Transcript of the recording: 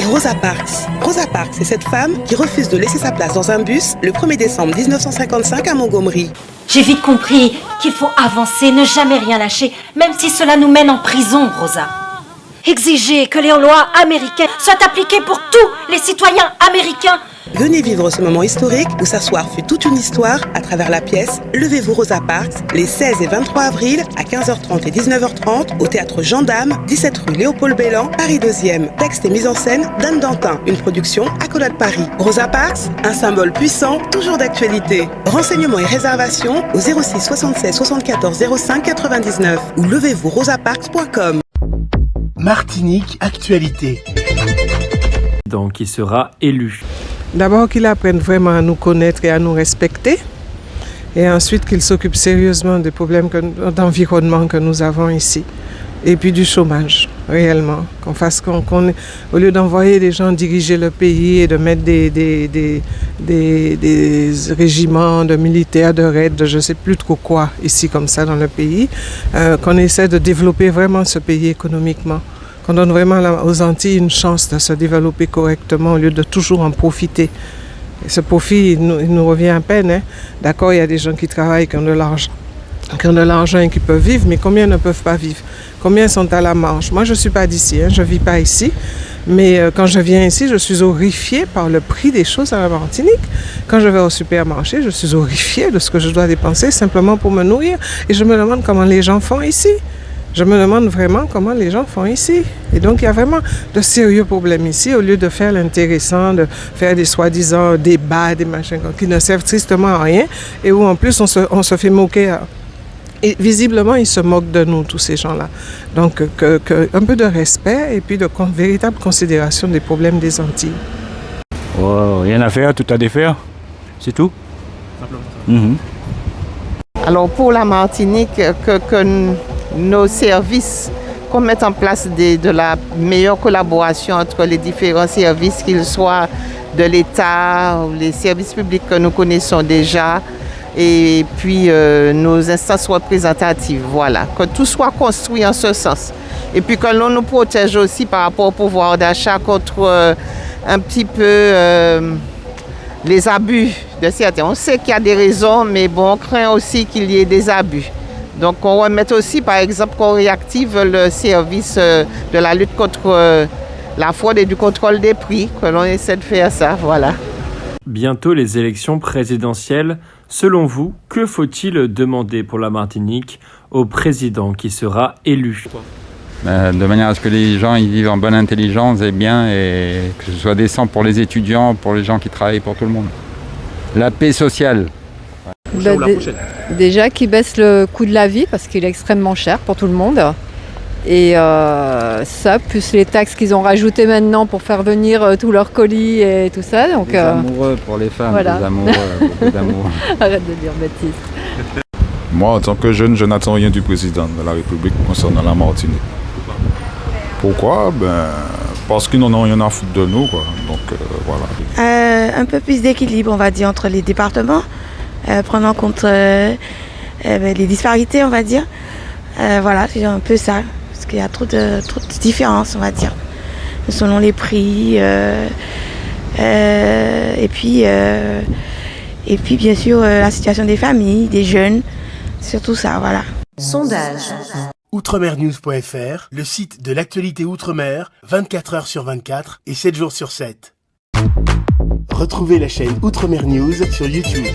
Rosa Parks. Rosa Parks, c'est cette femme qui refuse de laisser sa place dans un bus le 1er décembre 1955 à Montgomery. J'ai vite compris qu'il faut avancer, ne jamais rien lâcher, même si cela nous mène en prison, Rosa. Exiger que les lois américaines soient appliquées pour tous les citoyens américains. Venez vivre ce moment historique où s'asseoir fut toute une histoire à travers la pièce Levez-vous Rosa Parks, les 16 et 23 avril à 15h30 et 19h30 au théâtre Gendarme, 17 rue Léopold Bellan, Paris 2e. Texte et mise en scène d'Anne Dantin, une production Accolade Paris. Rosa Parks, un symbole puissant, toujours d'actualité. Renseignements et réservations au 06 76 74 05 99 ou levez-vous-rosaparks.com. Martinique Actualité. Donc, qui sera élu. D'abord qu'il apprenne vraiment à nous connaître et à nous respecter. Et ensuite qu'il s'occupe sérieusement des problèmes d'environnement que nous avons ici. Et puis du chômage, réellement. Au lieu d'envoyer des gens diriger le pays et de mettre des régiments de militaires, de raids, de je ne sais plus trop quoi ici comme ça dans le pays, qu'on essaie de développer vraiment ce pays économiquement. Qu'on donne vraiment aux Antilles une chance de se développer correctement au lieu de toujours en profiter. Et ce profit, il nous revient à peine. Hein. D'accord, il y a des gens qui travaillent, qui ont de l'argent et qui peuvent vivre, mais combien ne peuvent pas vivre? Combien sont à la marge? Moi, je ne suis pas d'ici, hein, je ne vis pas ici. Mais quand je viens ici, je suis horrifiée par le prix des choses à la Martinique. Quand je vais au supermarché, je suis horrifiée de ce que je dois dépenser simplement pour me nourrir. Et je me demande comment les gens font ici. Je me demande vraiment comment les gens font ici. Et donc, il y a vraiment de sérieux problèmes ici, au lieu de faire l'intéressant, de faire des soi-disant débats, des machins qui ne servent tristement à rien, et où en plus, on se fait moquer. Et visiblement, ils se moquent de nous, tous ces gens-là. Donc, un peu de respect et puis de véritable considération des problèmes des Antilles. Oh, rien à faire, tout à défaire. C'est tout. Simplement ça. Alors, pour la Martinique, que nos services, qu'on mette en place de la meilleure collaboration entre les différents services, qu'ils soient de l'État ou les services publics que nous connaissons déjà, et puis nos instances représentatives, voilà. Que tout soit construit en ce sens. Et puis que l'on nous protège aussi par rapport au pouvoir d'achat contre un petit peu les abus de certains. On sait qu'il y a des raisons, mais bon, on craint aussi qu'il y ait des abus. Donc on remet aussi, par exemple, qu'on réactive le service de la lutte contre la fraude et du contrôle des prix, que l'on essaie de faire ça, voilà. Bientôt les élections présidentielles. Selon vous, que faut-il demander pour la Martinique au président qui sera élu? De manière à ce que les gens ils vivent en bonne intelligence et bien, et que ce soit décent pour les étudiants, pour les gens qui travaillent, pour tout le monde. La paix sociale. Déjà qu'ils baissent le coût de la vie parce qu'il est extrêmement cher pour tout le monde. Et ça, plus les taxes qu'ils ont rajoutées maintenant pour faire venir tous leurs colis et tout ça. Donc, les amoureux pour les femmes, voilà. Les amoureux, beaucoup d'amour. Arrête de dire bêtises. Moi, en tant que jeune, je n'attends rien du président de la République concernant la Martinique. Pourquoi? Parce qu'ils n'en ont rien à foutre de nous, quoi. Donc, voilà. Un peu plus d'équilibre, on va dire, entre les départements. Prendre en compte les disparités, on va dire. Voilà, c'est un peu ça. Parce qu'il y a trop de différences, on va dire. Selon les prix. Et puis, bien sûr, la situation des familles, des jeunes. Surtout ça, voilà. Sondage. Outremernews.fr, le site de l'actualité Outre-mer, 24 heures sur 24 et 7 jours sur 7. Retrouvez la chaîne Outremer News sur YouTube.